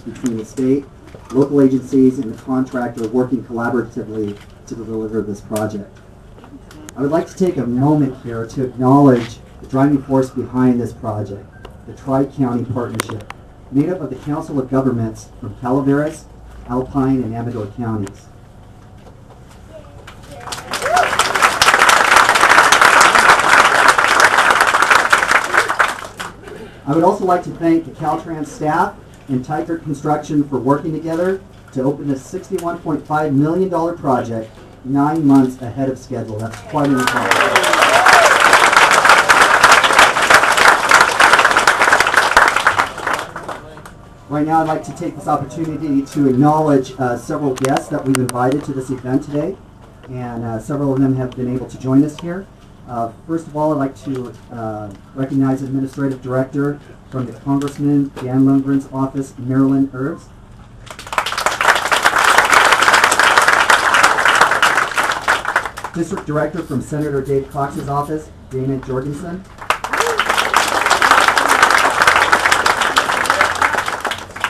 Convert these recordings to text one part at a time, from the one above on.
Between the state, local agencies, and the contractor working collaboratively to deliver this project. I would like to take a moment here to acknowledge the driving force behind this project, the Tri-County Partnership, made up of the Council of Governments from Calaveras, Alpine, and Amador counties. I would also like to thank the Caltrans staff and Tykert Construction for working together to open this $61.5 million project 9 months ahead of schedule. That's quite an accomplishment. Right now I'd like to take this opportunity to acknowledge several guests that we've invited to this event today, and several of them have been able to join us here. First of all, I'd like to recognize Administrative Director from the Congressman Dan Lundgren's office, Marilyn Herbs. District Director from Senator Dave Cox's office, Dana Jorgensen.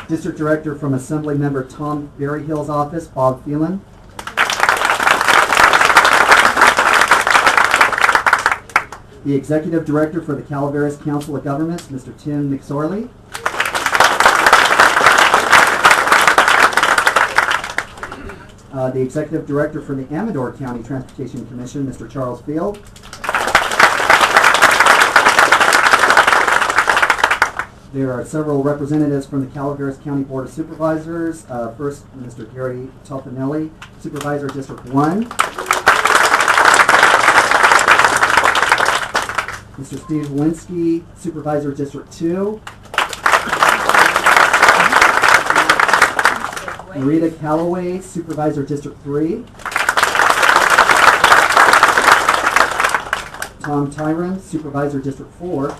District Director from Assembly Member Tom Berryhill's office, Bob Phelan. The Executive Director for the Calaveras Council of Governments, Mr. Tim McSorley. The Executive Director for the Amador County Transportation Commission, Mr. Charles Field. There are several representatives from the Calaveras County Board of Supervisors. First, Mr. Gary Tofanelli, Supervisor District 1. Mr. Steve Linsky, Supervisor District 2. Marita Calloway, Supervisor District 3. Tom Tyron, Supervisor District 4.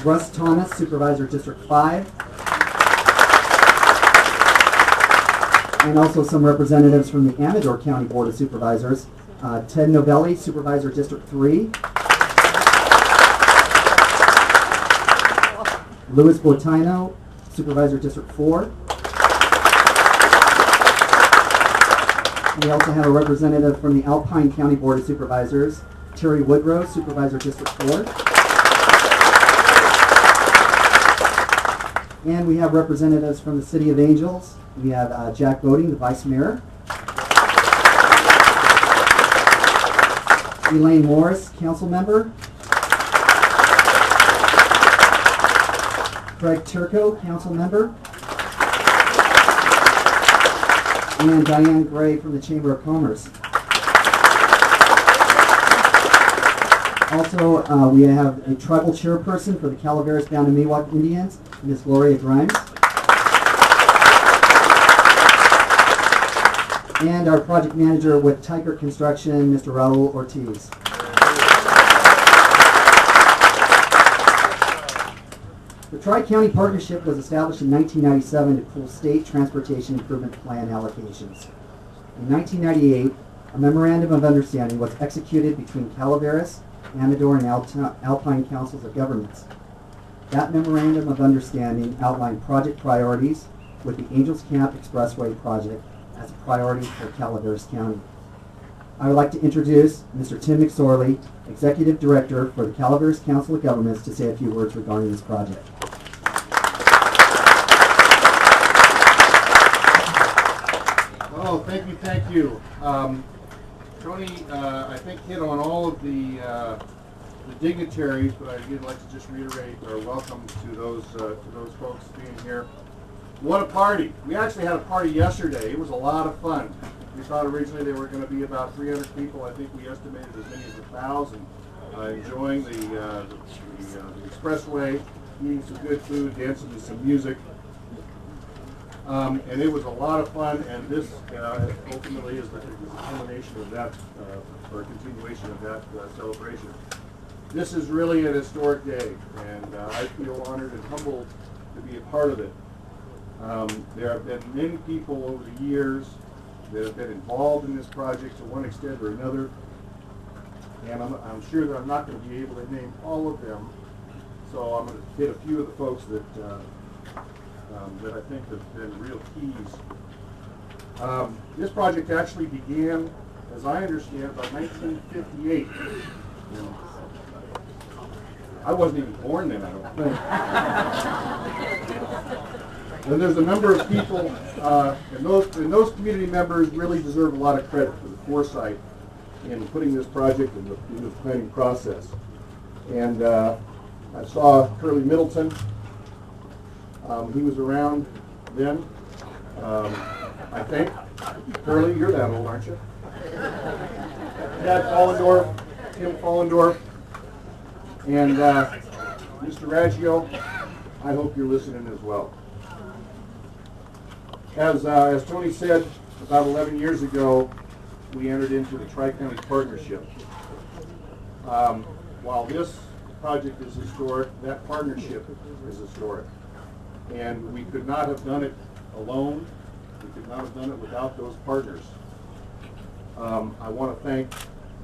Russ Thomas, Supervisor District 5. And also some representatives from the Amador County Board of Supervisors. Ted Novelli, Supervisor District 3. Louis Botino, Supervisor District 4. We also have a representative from the Alpine County Board of Supervisors, Terry Woodrow, Supervisor District 4. And we have representatives from the City of Angels. We have Jack Boding, the Vice Mayor. Elaine Morris, Council Member. Craig Turco, Council Member. And Diane Gray from the Chamber of Commerce. Also, we have a tribal chairperson for the Calaveras Bound and Miwok Indians, Ms. Gloria Grimes. And our project manager with Tykert Construction, Mr. Raul Ortiz. The Tri-County Partnership was established in 1997 to pool state transportation improvement plan allocations. In 1998, a memorandum of understanding was executed between Calaveras, Amador, and Alpine Councils of Governments. That memorandum of understanding outlined project priorities with the Angels Camp Expressway project as a priority for Calaveras County. I would like to introduce Mr. Tim McSorley, Executive Director for the Calaveras Council of Governments, to say a few words regarding this project. Oh, thank you. Tony, I think hit on all of the dignitaries, but I would like to just reiterate our welcome to those folks being here. What a party! We actually had a party yesterday. It was a lot of fun. We thought originally there were going to be about 300 people. I think we estimated as many as 1,000 enjoying the expressway, eating some good food, dancing to some music. And it was a lot of fun, and this ultimately is the culmination of that, or a continuation of that celebration. This is really an historic day, and I feel honored and humbled to be a part of it. There have been many people over the years that have been involved in this project to one extent or another, and I'm sure that I'm not going to be able to name all of them, so I'm going to hit a few of the folks that I think have been real keys. This project actually began, as I understand, by 1958. I wasn't even born then, I don't think. And there's a number of people, and those community members really deserve a lot of credit for the foresight in putting this project in the planning process. And I saw Curly Middleton. He was around then, I think. Curly, you're that old, aren't you? Dad Follendorf, Tim Follendorf, and Mr. Raggio, I hope you're listening as well. As Tony said, about 11 years ago, we entered into the Tri-County Partnership. While this project is historic, that partnership is historic. And we could not have done it alone. We could not have done it without those partners. I want to thank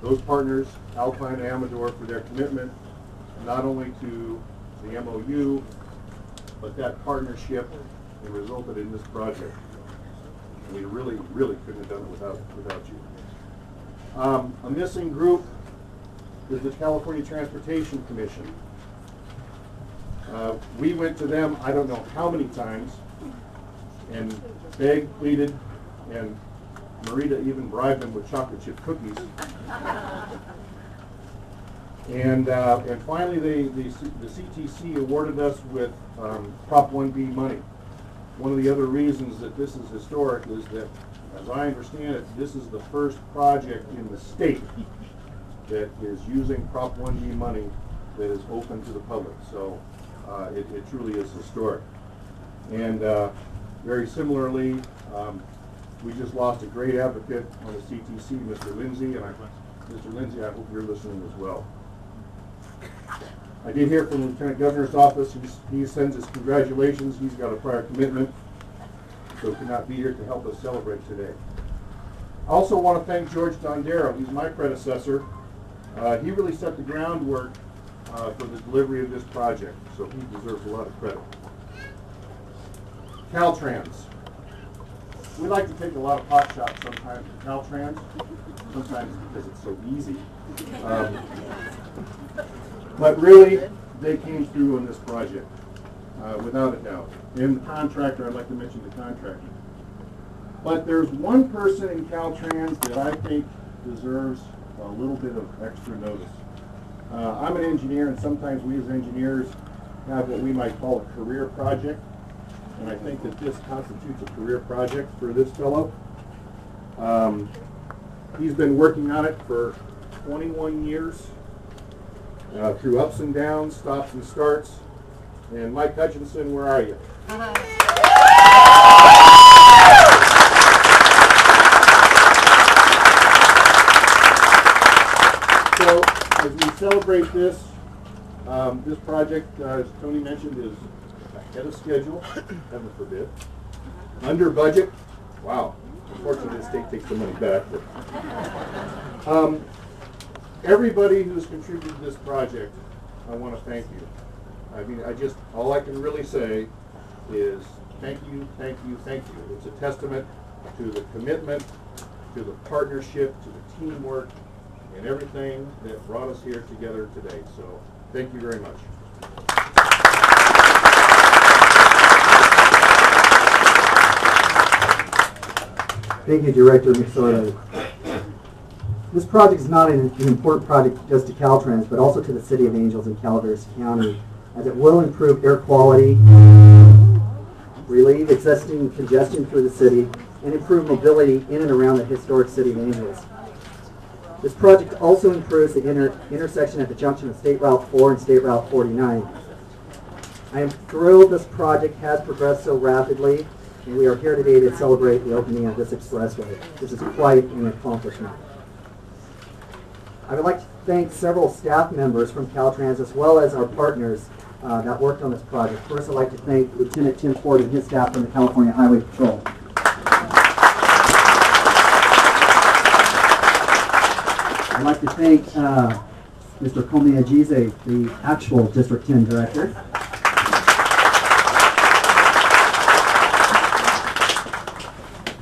those partners, Alpine and Amador, for their commitment, not only to the MOU, but that partnership that resulted in this project. We really, really couldn't have done it without you. A missing group is the California Transportation Commission. We went to them, I don't know how many times, and begged, pleaded, and Marita even bribed them with chocolate chip cookies. And finally, the CTC awarded us with Prop 1B money. One of the other reasons that this is historic is that, as I understand it, this is the first project in the state that is using Prop 1B money that is open to the public. So it truly is historic. And very similarly, we just lost a great advocate on the CTC, Mr. Lindsay, and Mr. Lindsay, I hope you're listening as well. I did hear from the Lieutenant Governor's office. He sends his congratulations. He's got a prior commitment, so could not be here to help us celebrate today. I also want to thank George Dondero. He's my predecessor. He really set the groundwork for the delivery of this project, so he deserves a lot of credit. Caltrans. We like to take a lot of pot shots sometimes at Caltrans, sometimes because it's so easy. But really, they came through on this project, without a doubt. And the contractor, I'd like to mention the contractor. But there's one person in Caltrans that I think deserves a little bit of extra notice. I'm an engineer, and sometimes we as engineers have what we might call a career project. And I think that this constitutes a career project for this fellow. He's been working on it for 21 years. Through ups and downs, stops and starts. And Mike Hutchinson, where are you? So, as we celebrate this, this project, as Tony mentioned, is ahead of schedule, heaven forbid. Under budget, wow. Unfortunately, the state takes the money back. But, everybody who's contributed to this project, I want to thank you. I mean, all I can really say is thank you, thank you, thank you. It's a testament to the commitment, to the partnership, to the teamwork, and everything that brought us here together today. So, thank you very much. Thank you, Director McSorley. This project is not an important project just to Caltrans, but also to the City of Angels and Calaveras County, as it will improve air quality, relieve existing congestion through the city, and improve mobility in and around the historic City of Angels. This project also improves the intersection at the junction of State Route 4 and State Route 49. I am thrilled this project has progressed so rapidly, and we are here today to celebrate the opening of this expressway. This is quite an accomplishment. I would like to thank several staff members from Caltrans as well as our partners that worked on this project. First, I'd like to thank Lieutenant Tim Ford and his staff from the California Highway Patrol. I'd like to thank Mr. Komi Ajize, the actual District 10 Director.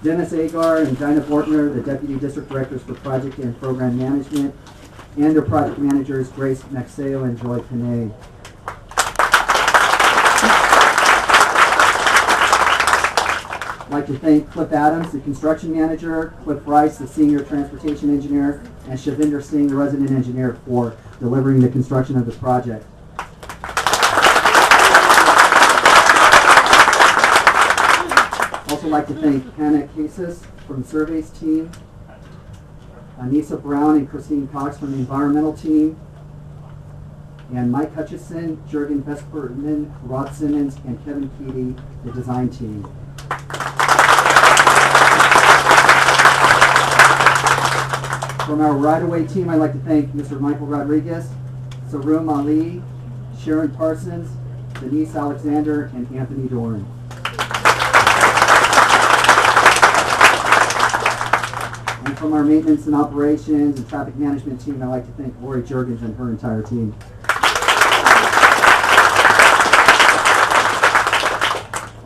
Dennis Agar and Dinah Bortner, the Deputy District Directors for Project and Program Management, and their project managers, Grace Maxeo and Joy Panay. I'd like to thank Cliff Adams, the construction manager, Cliff Rice, the senior transportation engineer, and Shavinder Singh, the resident engineer, for delivering the construction of this project. Also like to thank Hannah Casas from the surveys team, Anissa Brown and Christine Cox from the environmental team, and Mike Hutchison, Jurgen Vesperman, Rod Simmons, and Kevin Keaty, the design team. From our right-of-way team, I'd like to thank Mr. Michael Rodriguez, Sarum Ali, Sharon Parsons, Denise Alexander, and Anthony Doran. And from our maintenance and operations and traffic management team, I'd like to thank Lori Jurgens and her entire team.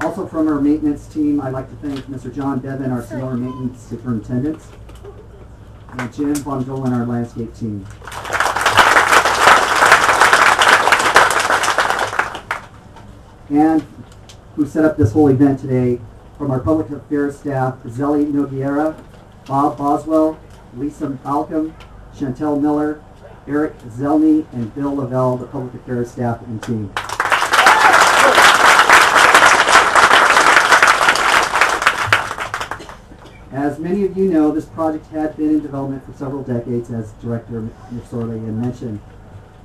Also from our maintenance team, I'd like to thank Mr. John Devin, our snow and maintenance superintendent, and Jim Von Dolan, our landscape team. And who set up this whole event today, from our public affairs staff, Zelly Noguera, Bob Boswell, Lisa Malcolm, Chantel Miller, Eric Zelny, and Bill Lavelle, the public affairs staff and team. As many of you know, this project had been in development for several decades, as Director McSorley had mentioned.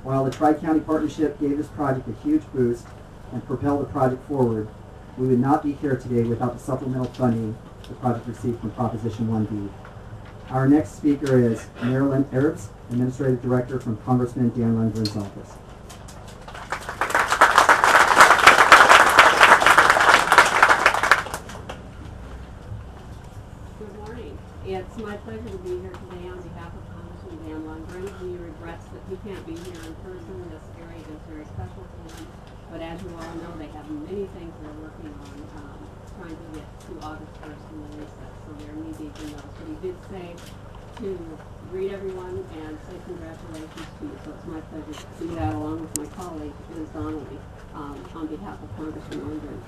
While the Tri-County Partnership gave this project a huge boost and propelled the project forward, we would not be here today without the supplemental funding the project received from Proposition 1B. Our next speaker is Marilyn Erbs, Administrative Director from Congressman Dan Lundgren's office. Good morning. It's my pleasure to be here today on behalf of Congressman Dan Lundgren. He regrets that he can't be here in person. This area is very special to him. But as you all know, they have many things they're working on, trying to get to August 1st in the recess, so they're knee-deep in those. But he did say to greet everyone and say congratulations to you, so it's my pleasure to do that along with my colleague, Liz Donnelly, on behalf of Congressman Lundgren.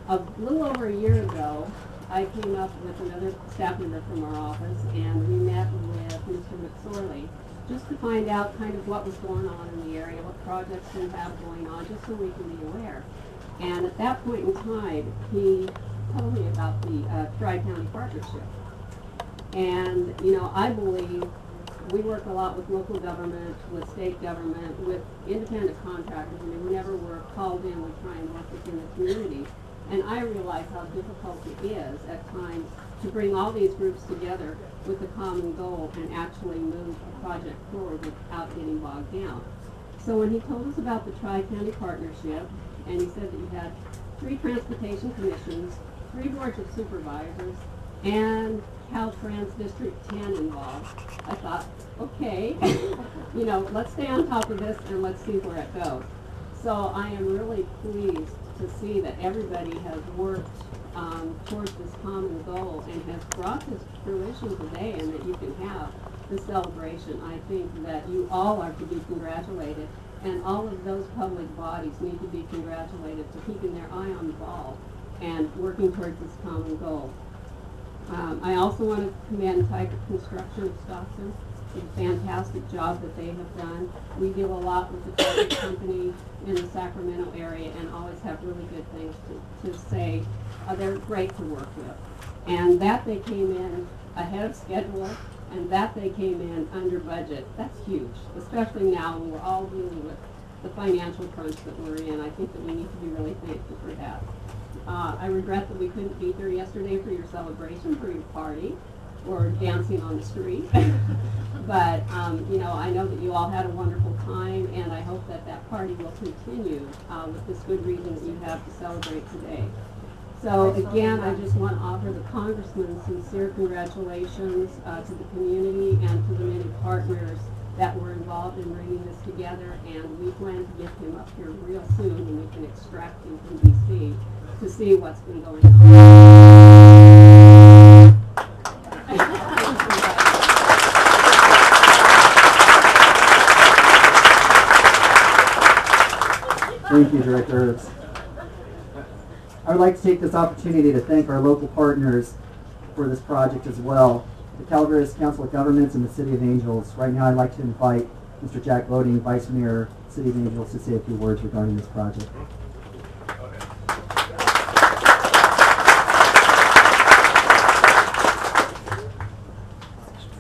A little over a year ago, I came up with another staff member from our office, and we met with Mr. McSorley just to find out kind of what was going on in the area, what projects we have going on, just so we can be aware. And at that point in time, he told me about the Tri-County Partnership. And, you know, I believe we work a lot with local government, with state government, with independent contractors. I mean, whenever we're called in, we try and work within the community. And I realize how difficult it is at times to bring all these groups together with a common goal and actually move a project forward without getting bogged down. So when he told us about the Tri-County Partnership, and he said that you had 3 transportation commissions, 3 boards of supervisors, and Caltrans District 10 involved, I thought, okay, you know, let's stay on top of this and let's see where it goes. So I am really pleased to see that everybody has worked towards this common goal and has brought this to fruition today, and that you can have the celebration. I think that you all are to be congratulated, and all of those public bodies need to be congratulated for keeping their eye on the ball and working towards this common goal. I also want to commend Tiger Construction of Stockton for the fantastic job that they have done. We deal a lot with the Tiger Company in the Sacramento area and always have really good things to say. They're great to work with. And that they came in ahead of schedule, and that they came in under budget, that's huge, especially now when we're all dealing with the financial crunch that we're in. I think that we need to be really thankful for that. I regret that we couldn't be here yesterday for your celebration, for your party. or dancing on the street. But, you know, I know that you all had a wonderful time, and I hope that that party will continue with this good reason that you have to celebrate today. So again, I just want to offer the Congressman sincere congratulations to the community and to the many partners that were involved in bringing this together, and we plan to get him up here real soon and we can extract him from DC to see what's been going on. Thank you, Director. I would like to take this opportunity to thank our local partners for this project as well. The Calaveras Council of Governments and the City of Angels. Right now I'd like to invite Mr. Jack Voting, Vice Mayor, City of Angels, to say a few words regarding this project.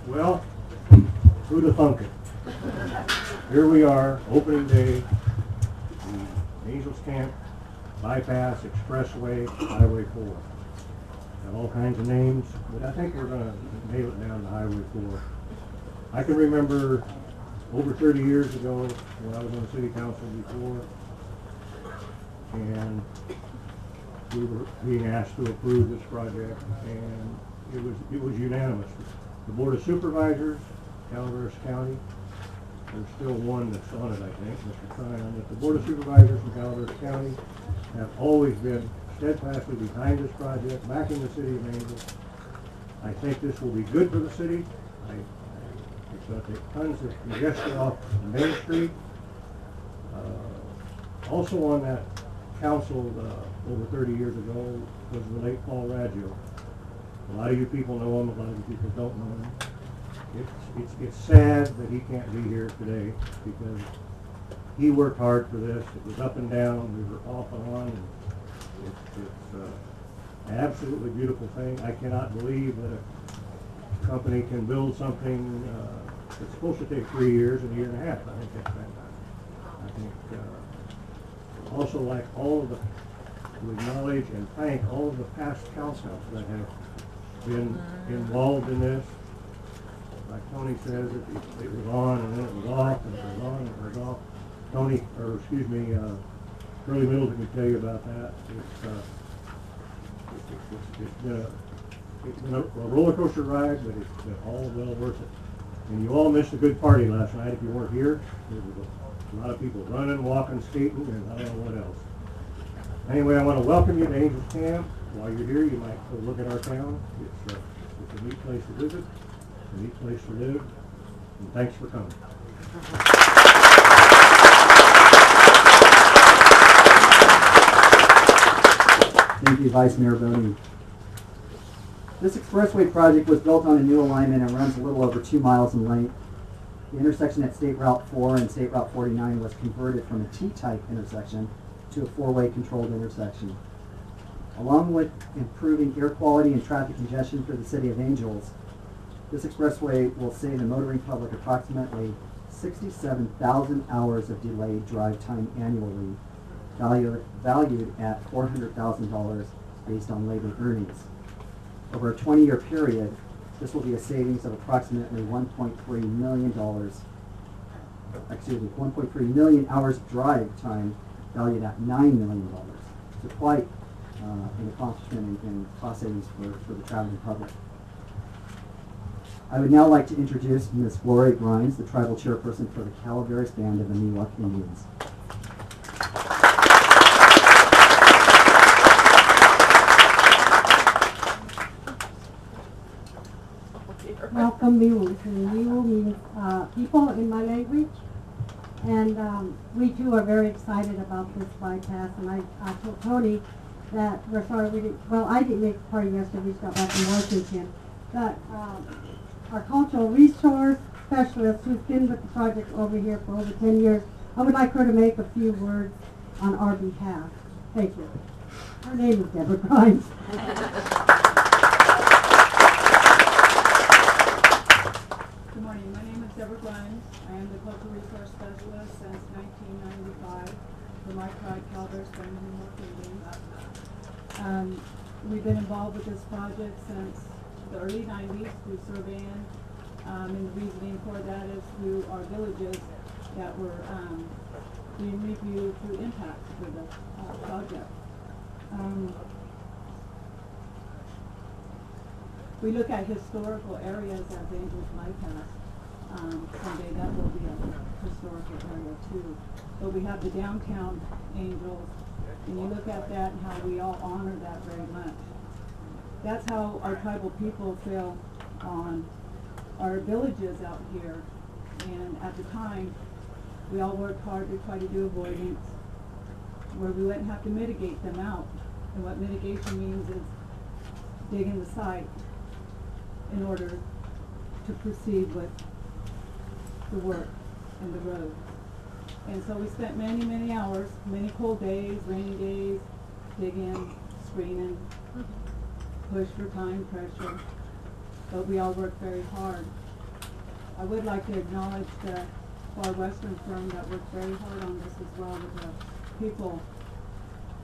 Well, who'd have thunk it? Here we are, opening day, the Angels Camp, Bypass, Expressway, Highway 4. Have all kinds of names, but I think we're going to nail it down to Highway 4. I can remember over 30 years ago when I was on the city council before, and we were being asked to approve this project, and it was unanimous. The Board of Supervisors, Calaveras County, there's still one that's on it, I think, Mr. Tryon, but the Board of Supervisors from Calaveras County have always been steadfastly behind this project, backing the City of Angels. I think this will be good for the city. It's going to take tons of congestion off Main Street. Also on that council over 30 years ago was the late Paul Raggio. A lot of you people know him, a lot of you people don't know him. It's sad that he can't be here today because he worked hard for this. It was up and down, we were off and on, and it's an absolutely beautiful thing. I cannot believe that a company can build something that's supposed to take 3 years and a year and a half. I think that's fantastic. I think also like all of the, to acknowledge and thank all of the past councils that have been involved in this. Like Tony says, it was on and then it was off, and it was on and it was off. Tony, or excuse me, Curly Middleton can tell you about that. It's been a roller coaster ride, but it's been all well worth it. And you all missed a good party last night if you weren't here. There was a lot of people running, walking, skating, and I don't know what else. Anyway, I want to welcome you to Angels Camp. While you're here, you might go look at our town. It's a neat place to visit, a neat place to live, and thanks for coming. Thank you, Vice Mayor Boney. This expressway project was built on a new alignment and runs a little over 2 miles in length. The intersection at State Route 4 and State Route 49 was converted from a T-type intersection to a four-way controlled intersection. Along with improving air quality and traffic congestion for the City of Angels, this expressway will save the motoring public approximately 67,000 hours of delayed drive time annually, valued at $400,000 based on labor earnings. Over a 20-year period, this will be a savings of approximately $1.3 million, 1.3 million hours of drive time valued at $9 million. So quite an accomplishment and cost savings for the traveling public. I would now like to introduce Ms. Gloria Grimes, the tribal chairperson for the Calaveras Band of the Miwok Indians. Welcome, Miwok. Miwok means people in my language. And we too are very excited about this bypass. And I told Tony that we're sorry we didn't, well, I didn't make the party yesterday, we just got back from Washington. But our cultural resource specialist who's been with the project over here for over 10 years, I would like her to make a few words on our behalf. Thank you. Her name is Deborah Grimes. Good morning. My name is Deborah Grimes. I am the Cultural Resource Specialist since 1995 for my tribe, Calaveras Band of Miwok Indians. We've been involved with this project since the early 90s through surveying, and the reasoning for that is through our villages that were being reviewed through impacts for the project. We look at historical areas as Angels Bypass. Someday that will be a historical area too. But we have the downtown Angels, and you look at that and how we all honor that very much. That's how our tribal people feel on our villages out here. And at the time, we all worked hard to try to do avoidance where we wouldn't have to mitigate them out. And what mitigation means is digging the site in order to proceed with the work and the road. And so we spent many, many hours, many cold days, rainy days, digging, screening, push for time pressure, but we all worked very hard. I would like to acknowledge the far western firm that worked very hard on this as well with the people.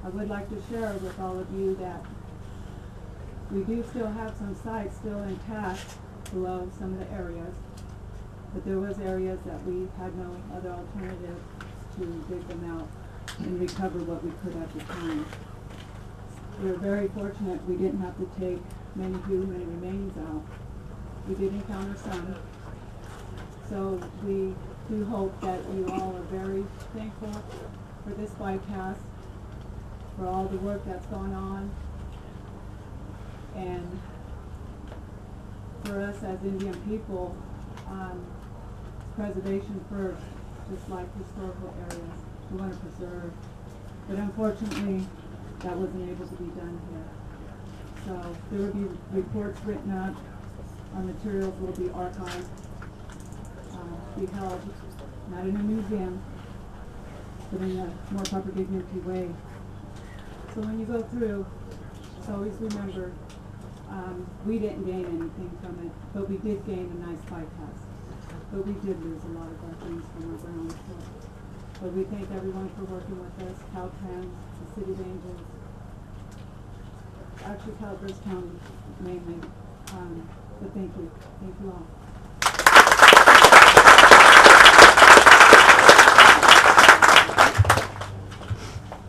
I would like to share with all of you that we do still have some sites still intact below some of the areas, but there was areas that we had no other alternative to dig them out and recover what we could at the time. We were very fortunate we didn't have to take many human remains out. We did encounter some, so we do hope that you all are very thankful for this bypass, for all the work that's gone on, and for us as Indian people, preservation first, just like historical areas we want to preserve. But unfortunately, that wasn't able to be done here. So there will be reports written up, our materials will be archived, be held, not in a museum, but in a more proper dignity way. So when you go through, just always remember, we didn't gain anything from it, but we did gain a nice bypass. But we did lose a lot of our things from our ground. But we thank everyone for working with us, Caltrans, the City of Angels, actually Calaveras County mainly. But thank you all.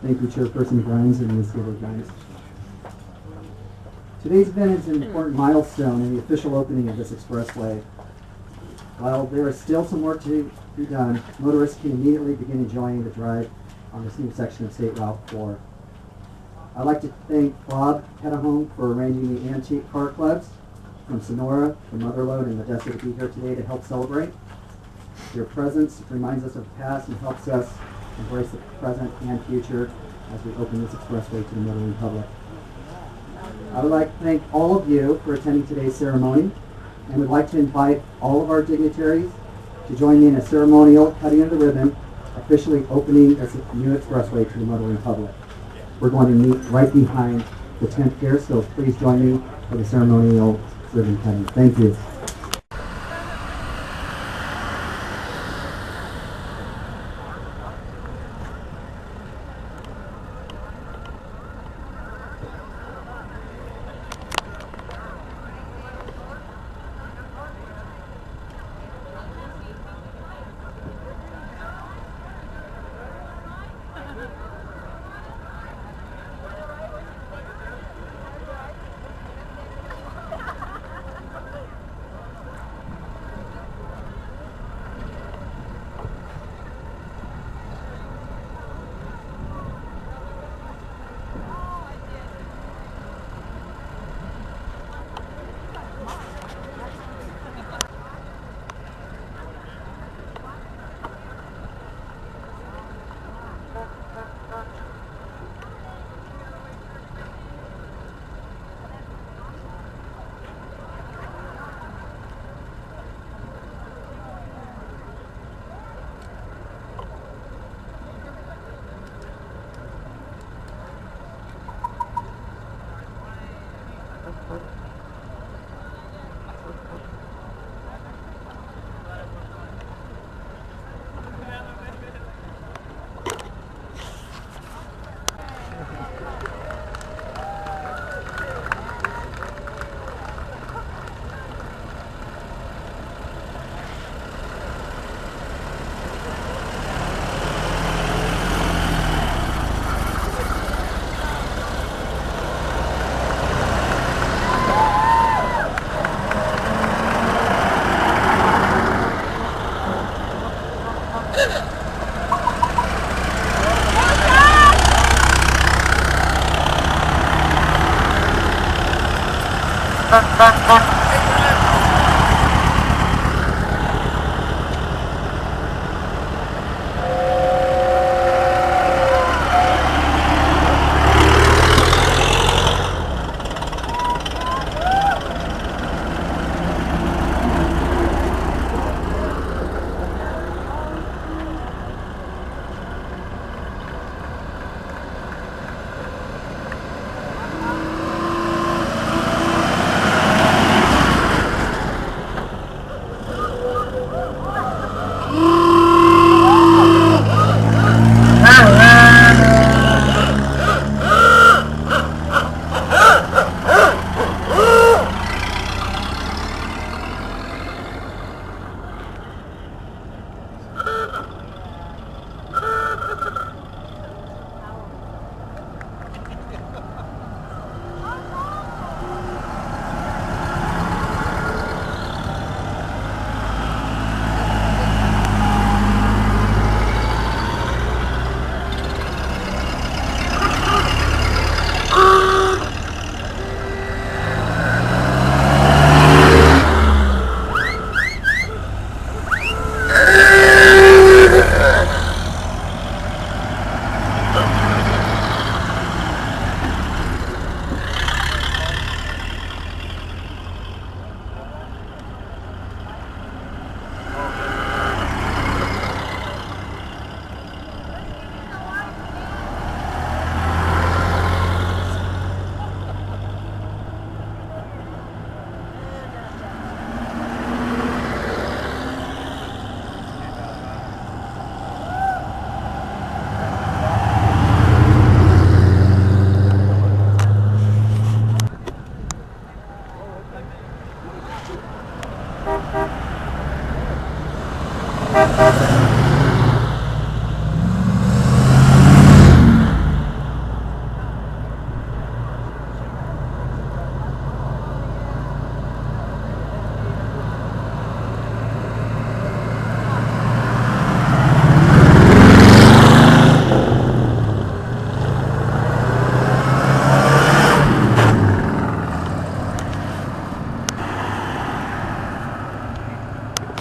Thank you, Chairperson Grimes and Ms. Gilbert Grimes. Today's event is an important milestone in the official opening of this expressway. While there is still some work to be done, motorists can immediately begin enjoying the drive on this new section of State Route 4. I'd like to thank Bob Petahome for arranging the Antique Car Clubs from Sonora, from Motherlode, and Modesto to be here today to help celebrate. Your presence reminds us of the past and helps us embrace the present and future as we open this expressway to the Middle Republic. I would like to thank all of you for attending today's ceremony, and would like to invite all of our dignitaries to join me in a ceremonial cutting of the ribbon, officially opening this new expressway to the Middle Republic. We're going to meet right behind the tent here, so please join me for the ceremonial ribbon cutting. Thank you. Thank you.